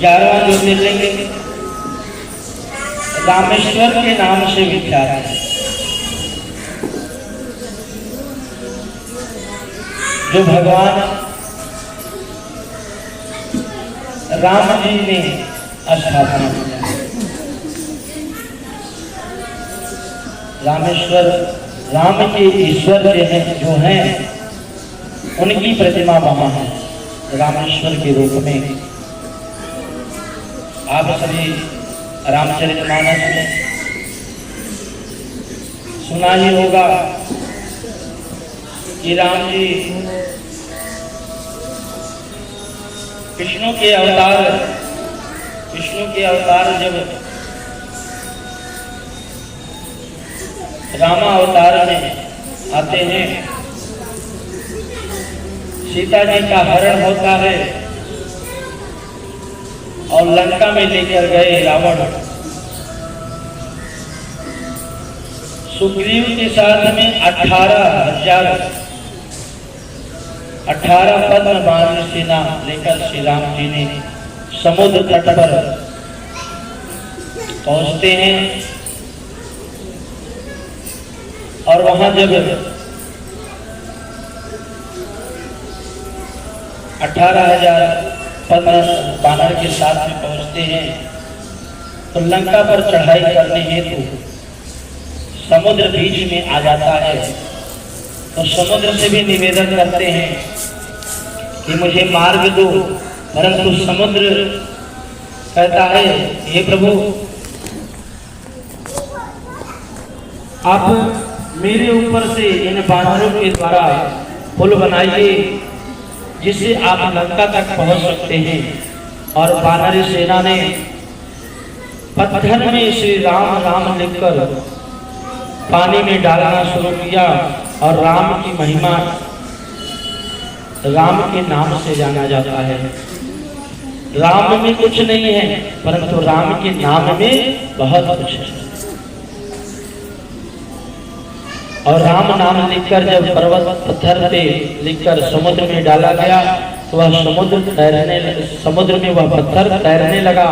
11वां ज्योतिर्लिंग रामेश्वर के नाम से विख्यात है, जो भगवान राम जी ने स्थापना किया। रामेश्वर राम के ईश्वर जो हैं उनकी प्रतिमा वहां है रामेश्वर के रूप में। आप सभी रामचरितमानस में सुना ही होगा कि राम जी विष्णु के अवतार जब रामा अवतार में आते हैं, सीता जी का हरण होता है और लंका में लेकर गए रावण। सुग्रीव के साथ में 18 पद्म बाण सेना लेकर श्री राम जी ने समुद्र तट पर पहुंचते हैं और वहां जब 18,000 बानर के साथ में पहुंचते हैं तो लंका पर चढ़ाई करने हेतु समुद्र बीच में आ जाता है। तो समुद्र से भी निवेदन करते हैं कि मुझे मार्ग दो, परंतु समुद्र कहता है हे प्रभु, आप मेरे ऊपर से इन बानरों के द्वारा पुल बनाइए जिससे आप लंका तक पहुंच सकते हैं। और बानरी सेना ने पत्थर में श्री राम राम लिखकर पानी में डालना शुरू किया और राम की महिमा राम के नाम से जाना जाता है। राम में कुछ नहीं है परंतु राम के नाम में बहुत कुछ है। और राम नाम लिखकर जब पर्वत पत्थर पे लिखकर समुद्र में डाला गया तो वह समुद्र में वह पत्थर तैरने लगा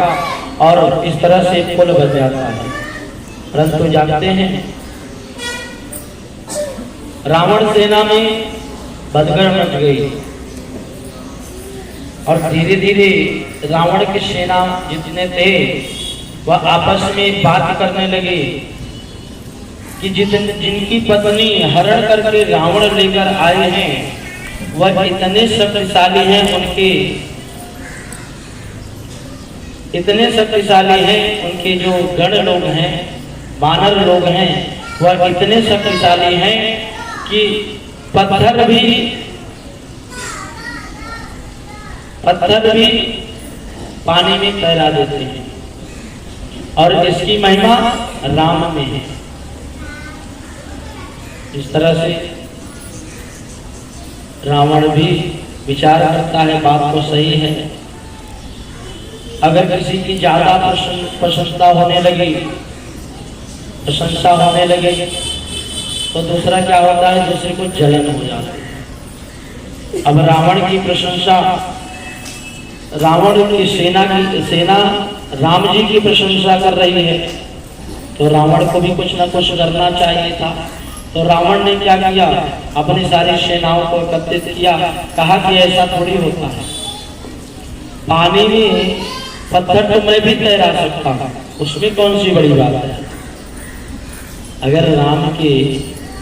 और इस तरह से पुल बन जाता है। परंतु जानते हैं रावण सेना में भगदड़ मच गई और धीरे धीरे रावण की सेना जितने थे वह आपस में बात करने लगे कि जिनकी पत्नी हरण करके रावण लेकर आए हैं वह इतने शक्तिशाली हैं, उनके जो गण लोग हैं, बानर लोग हैं, वह इतने शक्तिशाली हैं कि पत्थर भी पानी में तैरा देते हैं और इसकी महिमा राम में है। इस तरह से रावण भी विचार करता है बात तो सही है, अगर किसी की ज्यादा प्रशंसा होने लगे तो दूसरा क्या होता है, दूसरे को जलन हो जाती है। अब रावण की प्रशंसा, रावण की सेना राम जी की प्रशंसा कर रही है तो रावण को भी कुछ न कुछ करना चाहिए था। तो रावण ने क्या किया, अपनी सारी सेनाओं को एकत्रित किया, कहा कि ऐसा थोड़ी होता है, पानी में पत्थर तो मैं भी तैरा सकता हूं, उसमें कौन सी बड़ी बात है। अगर राम के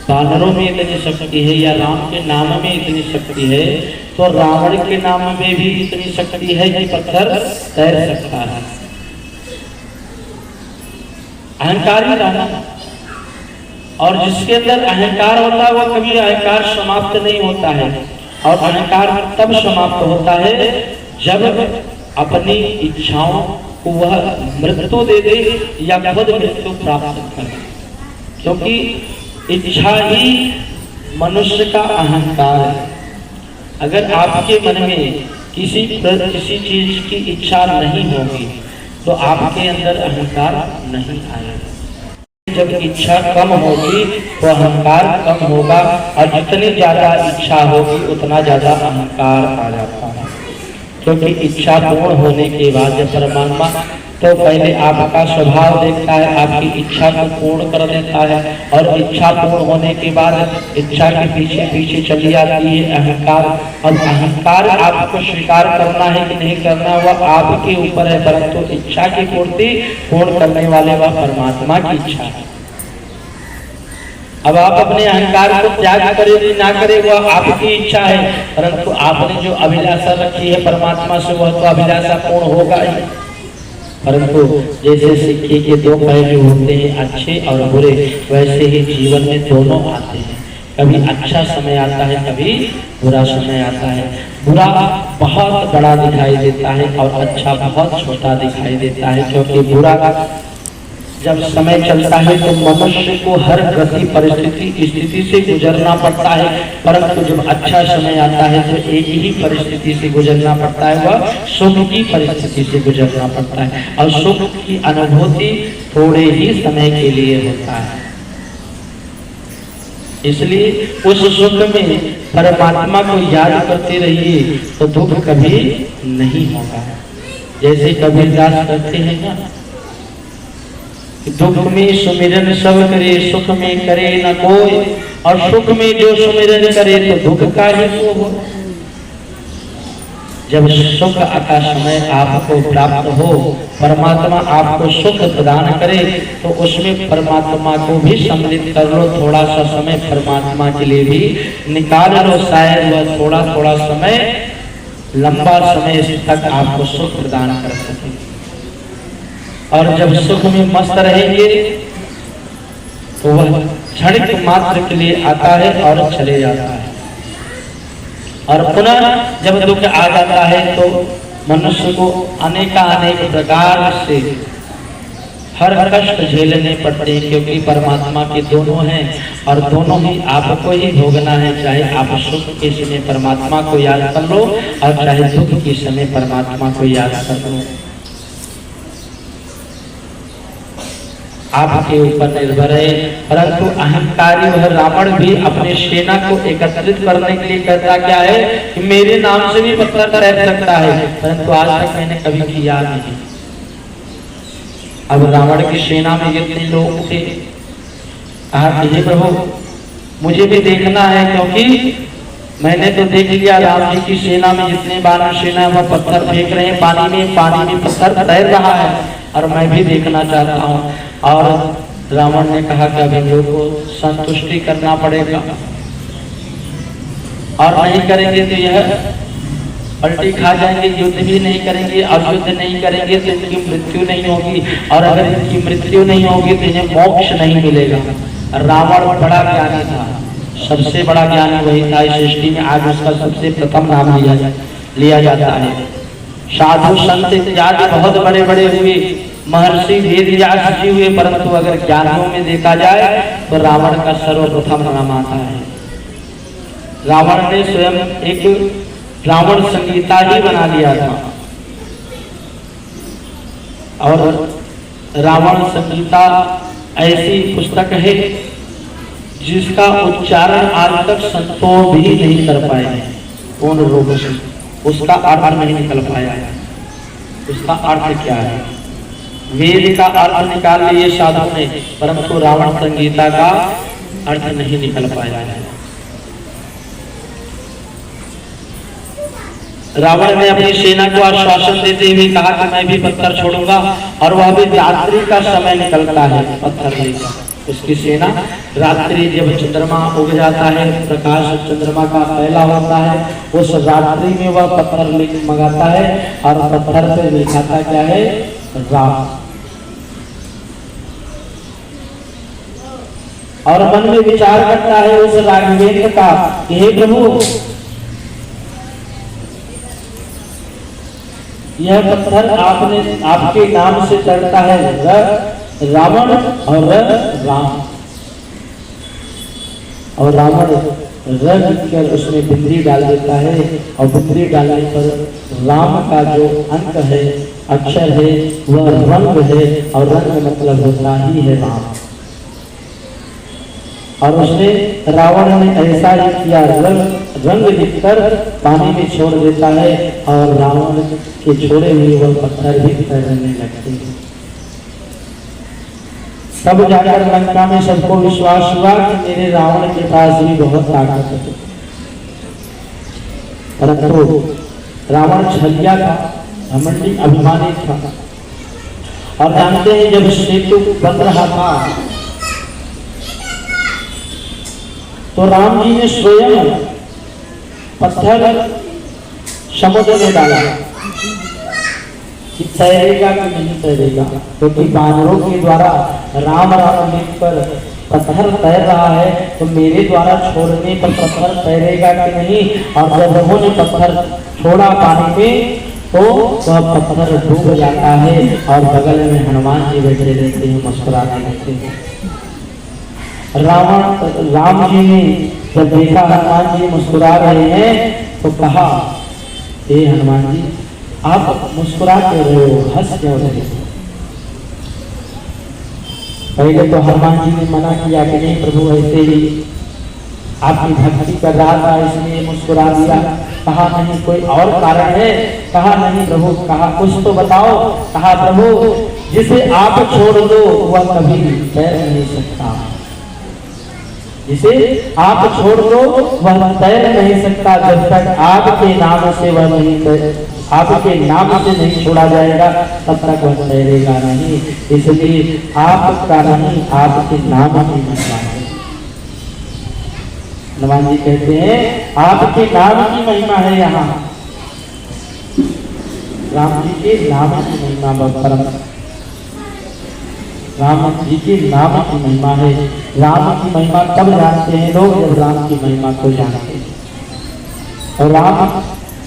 बानरों में इतनी शक्ति है या राम के नाम में इतनी शक्ति है तो रावण के नाम में भी इतनी शक्ति है कि पत्थर तैर सकता है। अहंकार ही रहना, और जिसके अंदर अहंकार होता है वह कभी अहंकार समाप्त नहीं होता है। और अहंकार तब समाप्त होता है जब अपनी इच्छाओं को वह मृत्यु दे दे या खुद मृत्यु प्राप्त करे, क्योंकि इच्छा ही मनुष्य का अहंकार है। अगर आपके मन में किसी चीज की इच्छा नहीं होगी तो आपके अंदर अहंकार नहीं आएगा। जब इच्छा कम होगी तो अहंकार कम होगा और जितनी ज्यादा इच्छा होगी उतना ज्यादा अहंकार आ जाता है। क्योंकि इच्छा पूर्ण होने के बाद जब परमात्मा तो पहले आपका स्वभाव देखता है, आपकी इच्छा को पूर्ण कर देता है, और इच्छा पूर्ण होने के बाद इच्छा के पीछे पीछे चली आती है अहंकार। अब अहंकार आपको स्वीकार करना है कि नहीं करना वह आपके ऊपर है, परंतु इच्छा की पूर्ति पूर्ण करने वाले वह परमात्मा की इच्छा है। अब आप अपने अहंकार को त्याग करें ना करें वह आपकी इच्छा है, परंतु आपने जो अभिलाषा रखी है परमात्मा से वह तो अभिलाषा पूर्ण होगा ही। परंतु जैसे सिक्के के दो पहलू होते हैं, अच्छे और बुरे, वैसे ही जीवन में दोनों आते हैं। कभी अच्छा समय आता है, कभी बुरा समय आता है। बुरा बहुत बड़ा दिखाई देता है और अच्छा बहुत छोटा दिखाई देता है, क्योंकि बुरा जब समय चलता है तो मनुष्य को हर गति परिस्थिति स्थिति से गुजरना पड़ता है, परंतु जब अच्छा समय आता है तो एक ही परिस्थिति से गुजरना पड़ता है, वह सुख की परिस्थिति से गुजरना पड़ता है। और सुख की अनुभूति थोड़े ही समय के लिए होता है, इसलिए उस सुख में परमात्मा को याद करते रहिए तो दुख कभी नहीं होगा। जैसे कबीरदास कहते हैं ना, दुख में सुमिरन सब करे, सुख में करे न कोई, और सुख में जो सुमिरन करे तो दुख का ही वो हो। जब सुख का समय आपको प्राप्त हो, परमात्मा आपको सुख प्रदान करे, तो उसमें परमात्मा को भी सम्मिलित कर लो। थोड़ा सा समय परमात्मा के लिए भी निकाल लो, शायद वह थोड़ा थोड़ा समय लंबा समय तक आपको सुख प्रदान कर सके। और जब सुख में मस्त रहेंगे तो वह क्षणिक मात्र के लिए आता है और चले जाता है, और पुनः जब दुख आ जाता है तो मनुष्य को अनेक प्रकार से हर कष्ट झेलने पड़ते हैं, क्योंकि परमात्मा के दोनों हैं और दोनों ही आपको ही भोगना है। चाहे आप सुख के समय परमात्मा को याद कर लो और चाहे दुख के समय परमात्मा को याद कर लो, आपके ऊपर निर्भर है। परंतु अहंकारी वह रावण भी अपने सेना को एकत्रित करने के लिए कहता क्या है कि मेरे नाम से भी पत्थर तैर सकता है, परंतु आज तक मैंने कभी किया नहीं। अब रावण की सेना में जितने लोग थे, कहा कि प्रभु मुझे भी देखना है, क्योंकि मैंने तो देख लिया राम जी की सेना में जितने वानर सेना वह पत्थर फेंक रहे हैं पानी में पत्थर तैर रहा है, और मैं भी देखना चाहता हूँ। और रावण ने कहा कि अब इन लोगों को संतुष्टि करना पड़ेगा, और नहीं करेंगे तो यह पलटी खा जाएंगे, युद्ध भी नहीं करेंगे, और युद्ध नहीं करेंगे तो इनकी मृत्यु नहीं होगी, और अगर इनकी मृत्यु नहीं होगी तो इन्हें मोक्ष नहीं मिलेगा। रावण बड़ा ज्ञानी था, सबसे बड़ा ज्ञानी वही था इस सृष्टि में, आज उसका सबसे प्रथम नाम लिया जाता है। साधु संत इत्यादि बहुत बड़े बड़े हुए, महर्षि वेदव्यास जी हुए, परंतु अगर ज्ञानियों में देखा जाए तो रावण का सर्वप्रथम नाम आता है। रावण ने स्वयं एक रावण संगीता ही बना लिया था, और रावण संगीता ऐसी पुस्तक है जिसका उच्चारण आज तक संतों भी नहीं कर पाए हैं पूर्ण रूप से, उसका अर्थ नहीं निकल पाया है। उसका अर्थ क्या है? वेद का अर्थ निकाल लिए साधु ने, परंतु रावण संगीता का अर्थ नहीं निकल पाया है। रावण ने अपनी सेना को आश्वासन देते हुए कहा कि मैं भी पत्थर छोड़ूंगा, और वह भी रात्रि का समय निकलता है पत्थर लेकर। उसकी सेना रात्रि जब चंद्रमा उग जाता है, प्रकाश चंद्रमा का पहला होता है, उस रात्रि में वह पत्थर लेकर मंगाता है, और पत्थर पे लिखाता क्या है? राम। और मन में विचार करता है उस राघवेंद्र का, हे प्रभु यह पत्थर आपके नाम से चढ़ता है, रावण और राम, और रावण रंग कर उसमें बिंदरी डाल देता है, और बिंदरी डालने पर राम का जो अंक है, अक्षर है, वह रंग है, और रंग मतलब होता ही है राम। और उसने रावण ने ऐसा ही किया, रंग लिखकर पानी में छोड़ देता है और रावण के छोड़े हुए वह पत्थर भी तैरने लगते हैं। तब जाकर लंका में सबको विश्वास हुआ कि मेरे रावण के पास भी बहुत ताकत है। परंतु रावण छलिया था, घमंडी अभिमानी था। और जानते हैं जब सेतु बन रहा था तो राम जी ने स्वयं पत्थर समुद्र में डाला कि तैरेगा कि नहीं तैरेगा, क्योंकि बानरों के द्वारा राम राम लिखकर पत्थर तैर रहा है तो मेरे द्वारा छोड़ने पर पत्थर तैरेगा कि नहीं। और जब उन्होंने पत्थर छोड़ा पानी में तो वह पत्थर डूब जाता है और बगल में हनुमान जी बैठे रहते हैं, मुस्कुराते रहते हैं। राम जी ने जब देखा हनुमान जी मुस्कुरा रहे हैं तो कहा, हे हनुमान जी आप मुस्कुरा क्यों रहे हो, हंस क्यों रहे हो? पहले तो हनुमान जी ने मना किया कि नहीं प्रभु, ऐसे ही आपकी भक्ति कर रहा था इसलिए मुस्कुरा दिया। कहा नहीं कोई और कारण है? कहा नहीं प्रभु। कहा कुछ तो बताओ। कहा प्रभु जिसे आप छोड़ दो वह कभी तैर नहीं सकता, जिसे आप छोड़ दो वह तैर नहीं सकता, जब तक आपके नाम से वह नहीं, आपके नाम से नहीं छोड़ा जाएगा तब तक वह तैरेगा नहीं। इसलिए आपका नहीं, आपके नाम की महिमा है। हनुमान जी कहते हैं आपके नाम की महिमा है। यहाँ राम जी के नाम की महिमा परम, राम जी के नाम की महिमा है। राम की महिमा तब जानते हैं लोग जब राम की महिमा को जानते हैं। और राम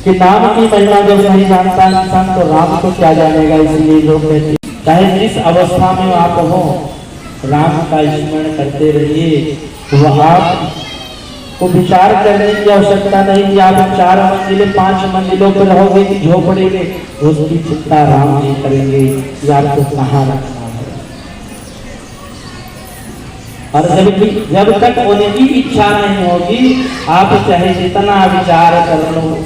के नाम की महिमा जब नहीं जानता इंसान तो राम को क्या जानेगा। इसलिए लोग कहते हैं चाहे जिस अवस्था में आप हो राम का स्मरण करते रहिए। वह आप को विचार करने की आवश्यकता नहीं कि आप 4 मंजिले 5 मंजिलों पर रहोगे कि झोपड़े में, उसकी चिंता राम जी करेंगे कि आपको कहाँ रखना है। और जब तक उनकी इच्छा नहीं होगी आप चाहे जितना विचार कर लो,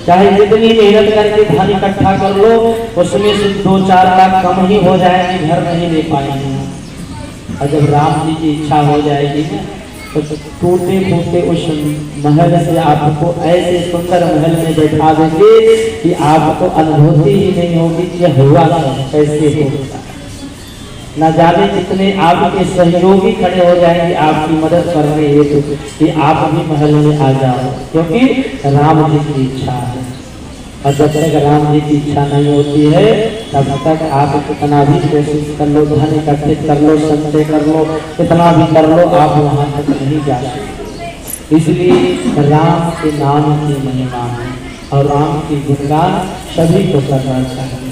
चाहे जितनी मेहनत करके धन इकट्ठा कर लो, उसमें से 2-4 लाख कम ही हो जाएंगे, घर नहीं ले पाएंगे। और जब राम जी की इच्छा हो जाएगी तो टूटे फूटे उस महल से आपको ऐसे सुंदर महल में बैठा देंगे कि आपको अनुभूति ही नहीं होगी कि हुआ कैसे होगा। न जाने कितने आपके सहयोगी खड़े हो जाएंगे आपकी मदद करने हेतु कि आप भी महल में आ जाओ, क्योंकि राम जी की इच्छा है। और जब तक राम जी की इच्छा नहीं होती है तब तक आप कितना भी कोशिश कर लो, धन इकट्ठित कर लो, संचय कर लो, कितना भी कर लो, आप वहां तक नहीं जा सकते। इसलिए राम के नाम की महिमा है और राम की गुणगान सभी को करना चाहिए।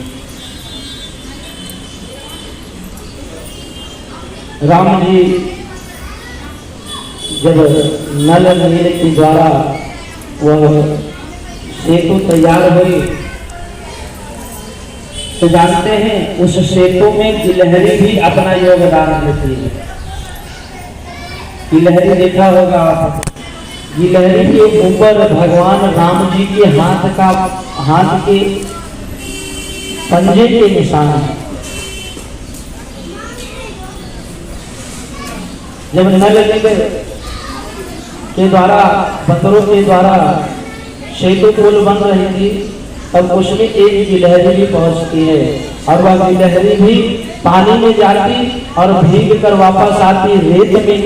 राम जी जब नल नील के द्वारा वह सेतु तैयार हुई तो जानते हैं उस सेतु में गिलहरी भी अपना योगदान देती है। गिलहरी देखा होगा आप, गिलहरी के ऊपर भगवान राम जी के हाथ के पंजे के निशान है। जब नल के द्वारा, बंदरों के द्वारा सेतु पुल बन रही थी तब उसमें एक गिलहरी भी पहुंचती है और वह गिलहरी भी पानी में जाती और भीग कर वापस आती, रेत में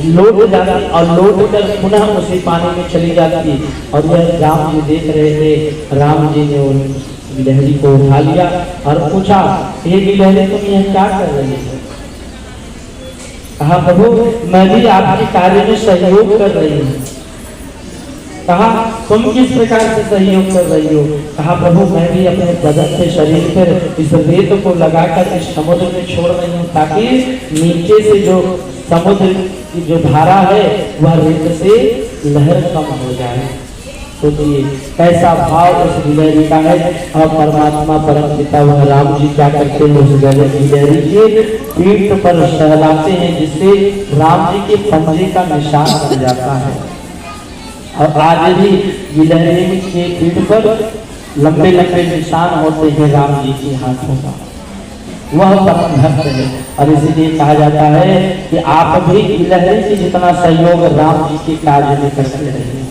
लौट जाती और लौट कर पुनः उसी पानी में चली जाती। और यह राम जी देख रहे थे। राम जी ने उस गिलहरी को उठा लिया और पूछा, ये गिलहरी तुम यह क्या कर रही हो? कहा प्रभु मैं भी आपके कार्य में सहयोग कर रही हूँ। कहा तुम किस प्रकार से सहयोग कर रही हो? कहा प्रभु मैं भी अपने बदन से शरीर पर इस रेत को लगाकर इस समुद्र में छोड़ रही हूँ ताकि नीचे से जो समुद्र की जो धारा है वह रेत से लहर कम हो जाए। सोचिए कैसा भाव उस गिलहरी का है। और परमात्मा परम पिता वह राम जी क्या करते हैं, उस गिलहरी के पीठ पर सहलाते हैं, जिससे राम जी के पंजे का निशान बन जाता है। और आज भी गिलहरी के पीठ पर लंबे लंबे निशान होते हैं राम जी के हाथों का। वह परम भक्त है और इसीलिए कहा जाता है कि आप भी गिलहरी से जितना सहयोग राम जी के कार्य में करते रहिए।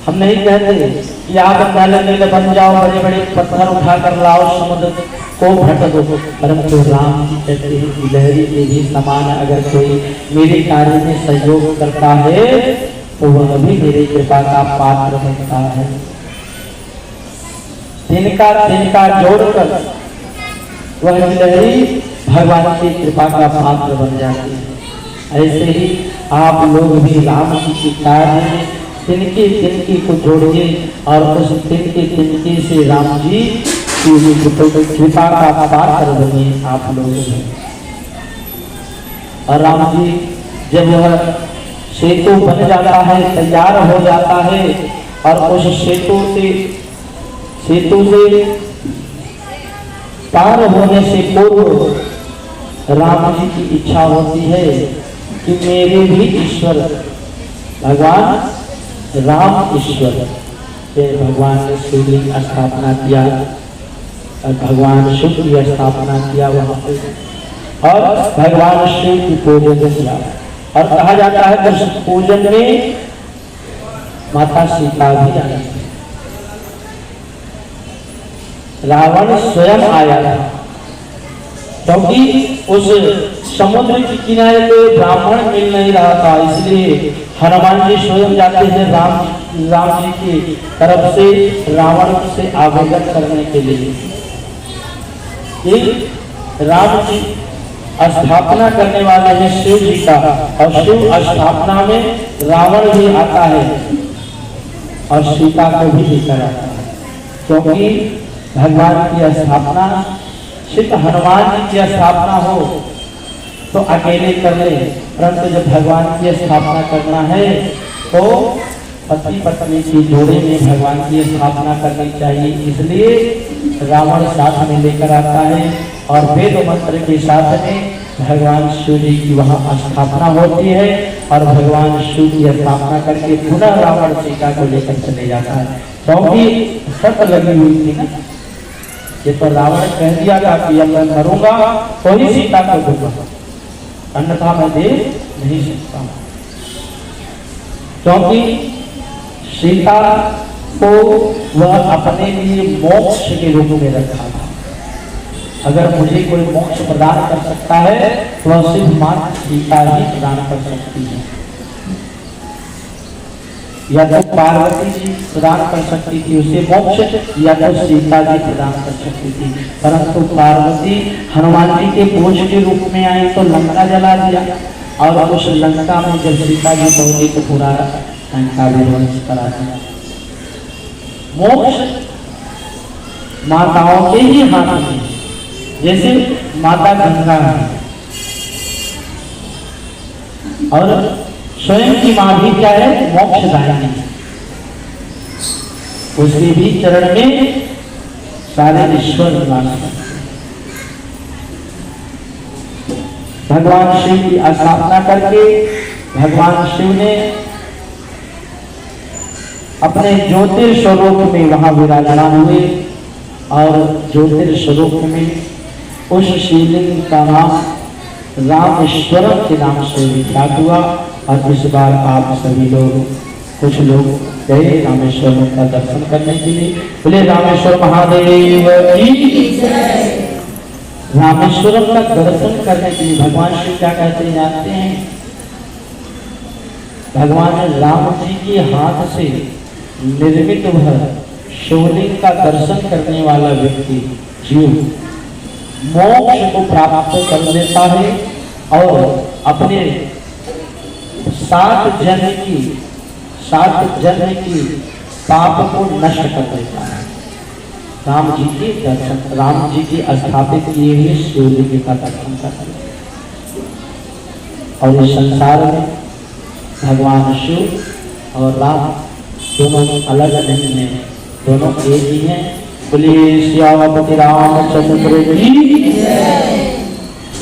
हम नहीं कहते कि आप नीले बन जाओ, बड़े बड़े पत्थर उठा कर लाओ, समुद्र को भट दो, परंतु राम जी कहते हैं गिलहरी के भी समान अगर कोई मेरे कार्य में सहयोग करता है तो वह भी मेरी कृपा का पात्र बनता है। तिनका जोड़कर वह गिलहरी भगवान की कृपा का पात्र बन जाती है। ऐसे ही आप लोग भी राम जी के कार्य में तिनके को जोड़िए और उस तिनके से राम जी की कृपा का पात्र बनिए आप लोग। और राम जी जब वह सेतु बन जाता है, तैयार हो जाता है, और उस सेतु से पार होने से पूर्व राम जी की इच्छा होती है कि मेरे भी ईश्वर भगवान राम ईश्वर, भगवान ने शिवलिंग स्थापना किया, भगवान शिव की स्थापना किया वहाँ पे, और भगवान शिव की पूजन किया। और कहा जाता है उस पूजन में माता सीता भी आई, रावण स्वयं आया था, क्योंकि उस समुद्र के किनारे पे ब्राह्मण मिल नहीं रहा था, इसलिए हनुमान जी स्वयं जाते हैं राम जी की तरफ से रावण से आवेदन करने के लिए। राम जी स्थापना करने वाले हैं शिव जी का, और शिव स्थापना में रावण भी आता है और सीता को भी लेकर आता है, क्योंकि भगवान की स्थापना सिर्फ हनुमान जी की स्थापना हो तो अकेले कर ले, परंतु जब भगवान की स्थापना करना है तो पति पत्नी की जोड़ी में भगवान की स्थापना करनी चाहिए। इसलिए रावण साथ में लेकर आता है और वेद मंत्र के साथ में भगवान शिव जी की वहाँ स्थापना होती है, और भगवान शिव की स्थापना करके पुनः रावण सीता को लेकर चले जाता है, क्योंकि शर्त लगी हुई थी ना। ये तो रावण कह दिया था कि अब मैं मरूंगा तो ही सीता को दूंगा, अन्यथा मैं दे नहीं सकता, क्योंकि सीता को वह अपने लिए मोक्ष के रूप में रखा था। अगर मुझे कोई मोक्ष प्रदान कर सकता है तो वह सिर्फ मात्र सीता ही प्रदान कर सकती है, या तो पार्वती जी प्रदान कर सकती थी उसे मोक्ष, या तो सीता जी प्रदान कर सकती थी, परंतु पार्वती हनुमान जी के बोझ के रूप में आई तो लंका जला दिया, और उस लंका में जब सीता जी पहुंची तो पूरा लंका विध्वंस करा दिया। मोक्ष माताओं के ही हाथ में, जैसे माता गंगा है, और स्वयं की मां भी क्या है, मोक्षदायिनी, उसके भी चरण में सारे ईश्वर निवास करते। भगवान शिव की स्थापना करके भगवान शिव ने अपने ज्योतिर्स्वरूप में वहां विराजमान हुए, और ज्योतिर्स्वरूप में उस शिवलिंग का नाम रामेश्वरम के नाम से विख्यात हुआ। और इस बार आप सभी लोग, कुछ लोग गए रामेश्वरम का दर्शन करने के लिए। बोले रामेश्वर महादेव की जय। रामेश्वरम का दर्शन करने के लिए भगवान शिव क्या कहते हैं जानते हैं? भगवान राम जी के हाथ से निर्मित वह शिवलिंग का दर्शन करने वाला व्यक्ति जीव मोक्ष को प्राप्त कर लेता है, और अपने सात जन्म की पाप को नष्ट कर देता है। राम जी के दर्शन, राम जी की स्थापित किए हुए शिवलिंग का दर्शन करते हैं। और इस संसार में भगवान शिव और राम दोनों अलग नहीं है, दोनों एक ही हैं। बोलिए सियापति रामचंद्र की,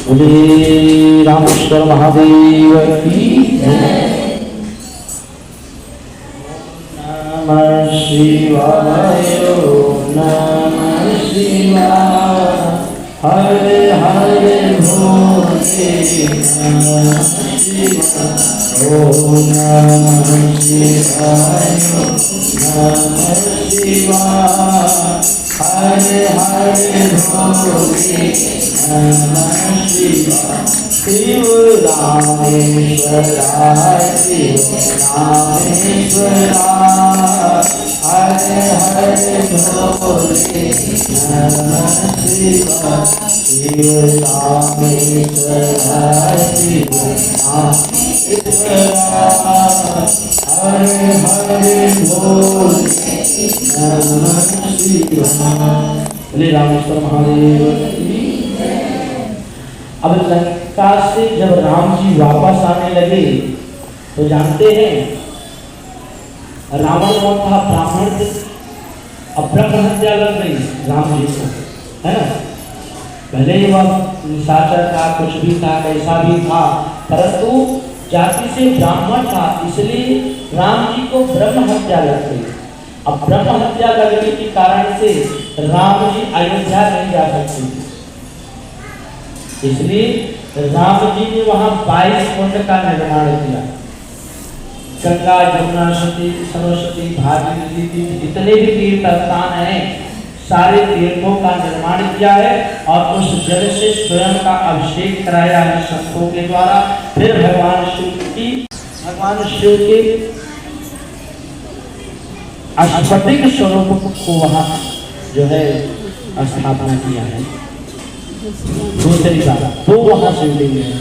बोलिए रामेश्वर महादेव की। नमः शिवाय, नमः शिवाय, हरे हरे भोले नमः शिवाय, ओम नमः शिवाय, नमः शिवाय, हरे हरे भोले नमः शिवाय। शिव रामेश्वराय, शिव रामेश्वराय, हरे हरे भोले नमः शिवाय। शिव रामेश्वराय, शिव रामेश्वराय, हरे हरे भोले नमः शिवाय। बोले रामेश्वर महादेव की। अब लंका से जब राम जी वापस आने लगे तो जानते हैं रावण कौन था? ब्राह्मण थे। अब ब्रह्म हत्या लग गई राम जी को, है ना। भले ही वह निशाचर था, कुछ भी था, कैसा भी था, परंतु जाति से ब्राह्मण था, इसलिए राम जी को ब्रह्म हत्या लग गई। अब ब्रह्म हत्या लगने के कारण से राम जी अयोध्या नहीं जा सकते, इसलिए राम जी ने वहां 22 कुंड का निर्माण किया। गंगा, यमुना, सती, सरस्वती, भागीरथी, जितने भी तीर्थ स्थान हैं, सारे तीर्थों का निर्माण किया है और उस जल से स्वयं का अभिषेक कराया है संतों के द्वारा। फिर भगवान शिव के स्फटिक स्वरूप को वहां जो है स्थापना किया है। दूसरी बात, दो वहां शिवलिंग है,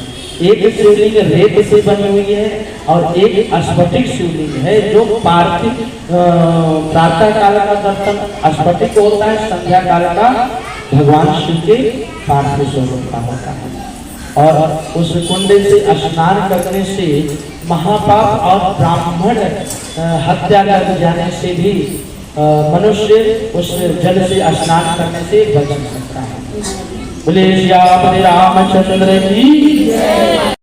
एक शिवलिंग रेत से बनी हुई है और एक स्फटिक शिवलिंग है जो पार्थिव प्रातः काल का दर्शन स्फटिक होता है, संध्या काल का भगवान शिव के पार्थिव स्वरूप का होता है। और उस कुंड से स्नान करने से महापाप और ब्राह्मण हत्या कर जाने से भी मनुष्य उस जल से स्नान करने से बच सकता है। बोले श्री रामचंद्र की।